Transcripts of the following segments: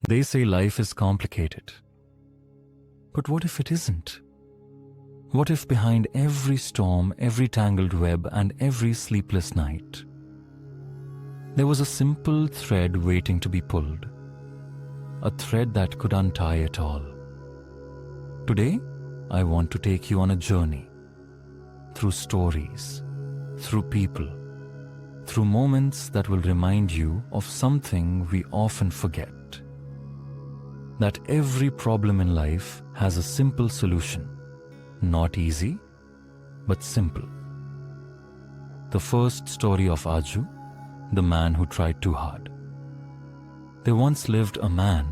They say life is complicated. But what if it isn't? What if behind every storm, every tangled web, and every sleepless night, there was a simple thread waiting to be pulled? A thread that could untie it all. Today, I want to take you on a journey. Through stories, through people, through moments that will remind you of something we often forget. That every problem in life has a simple solution. Not easy, but simple. The first story of Arjun, the man who tried too hard. There once lived a man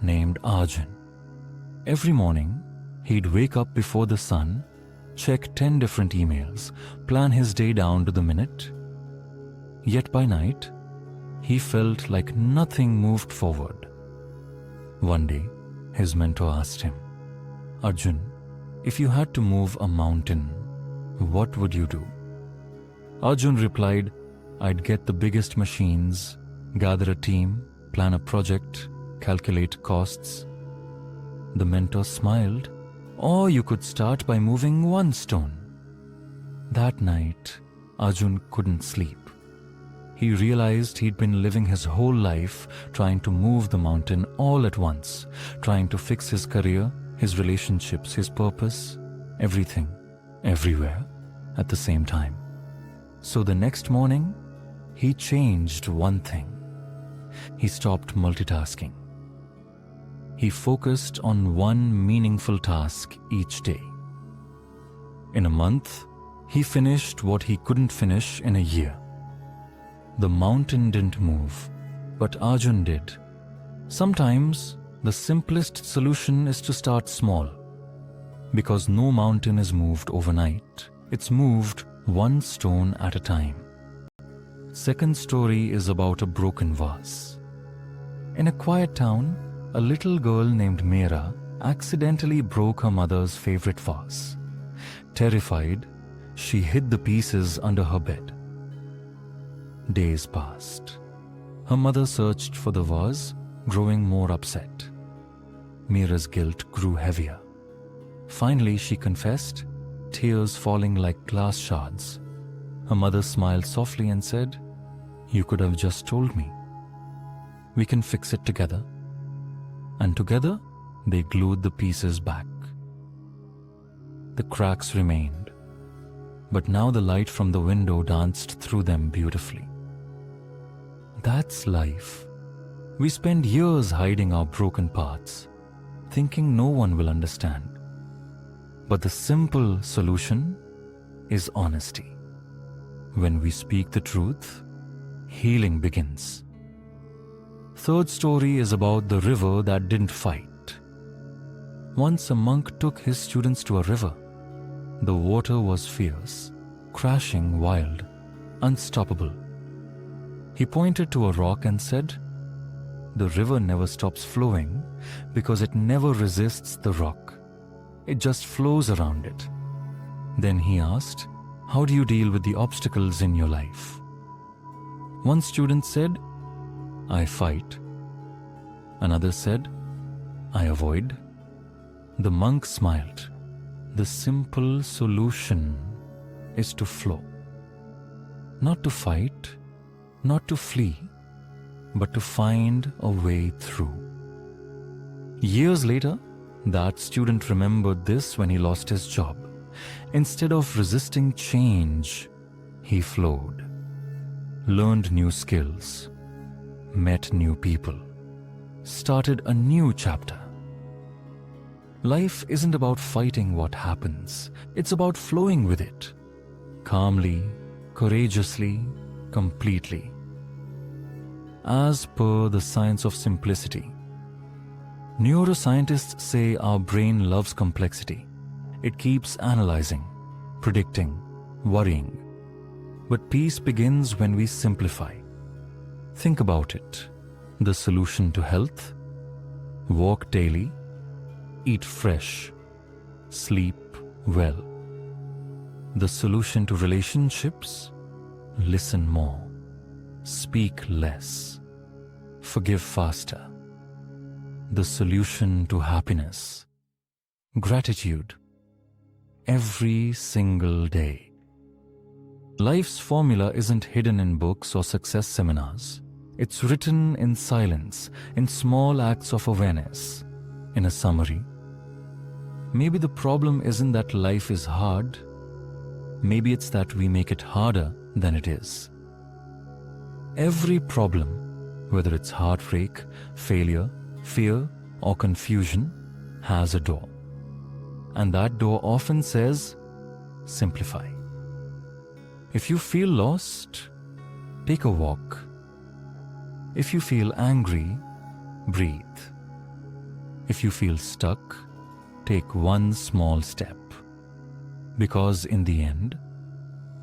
named Arjun. Every morning, he'd wake up before the sun, check 10 different emails, plan his day down to the minute. Yet by night, he felt like nothing moved forward. One day, his mentor asked him, "Arjun, if you had to move a mountain, what would you do?" Arjun replied, "I'd get the biggest machines, gather a team, plan a project, calculate costs." The mentor smiled, "Or you could start by moving one stone." That night, Arjun couldn't sleep. He realized he'd been living his whole life trying to move the mountain all at once, trying to fix his career, his relationships, his purpose, everything, everywhere, at the same time. So the next morning, he changed one thing. He stopped multitasking. He focused on one meaningful task each day. In a month, he finished what he couldn't finish in a year. The mountain didn't move, but Arjun did. Sometimes, the simplest solution is to start small. Because no mountain is moved overnight. It's moved one stone at a time. Second story is about a broken vase. In a quiet town, a little girl named Meera accidentally broke her mother's favorite vase. Terrified, she hid the pieces under her bed. Days passed. Her mother searched for the vase, growing more upset. Meera's guilt grew heavier. Finally, she confessed, tears falling like glass shards. Her mother smiled softly and said, "You could have just told me. We can fix it together." And together, they glued the pieces back. The cracks remained, but now the light from the window danced through them beautifully. That's life. We spend years hiding our broken parts, thinking no one will understand. But the simple solution is honesty. When we speak the truth, healing begins. Third story is about the river that didn't fight. Once a monk took his students to a river. The water was fierce, crashing, wild, unstoppable. He pointed to a rock and said, "The river never stops flowing because it never resists the rock. It just flows around it." Then he asked, "How do you deal with the obstacles in your life?" One student said, "I fight." Another said, "I avoid." The monk smiled. The simple solution is to flow. Not to fight, not to flee, but to find a way through. Years later, that student remembered this when he lost his job. Instead of resisting change, he flowed, learned new skills, met new people, started a new chapter. Life isn't about fighting what happens. It's about flowing with it, calmly, courageously, completely. As per the science of simplicity, neuroscientists say our brain loves complexity. It keeps analyzing, predicting, worrying. But peace begins when we simplify. Think about it. The solution to health: walk daily, eat fresh, sleep well. The solution to relationships: listen more, speak less, forgive faster. the solution to happiness. Gratitude. Every single day. Life's formula isn't hidden in books or success seminars. It's written in silence, in small acts of awareness. In a summary, maybe the problem isn't that life is hard. Maybe it's that we make it harder than it is. Every problem, whether it's heartbreak, failure, fear, or confusion, has a door. And that door often says, simplify. If you feel lost, take a walk. If you feel angry, breathe. If you feel stuck, take one small step. Because in the end,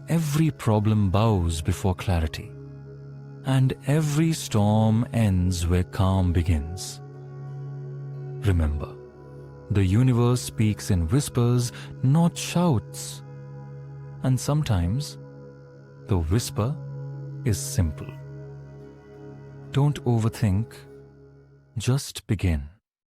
every problem bows before clarity. And every storm ends where calm begins. Remember, the universe speaks in whispers, not shouts. And sometimes, the whisper is simple. Don't overthink, just begin.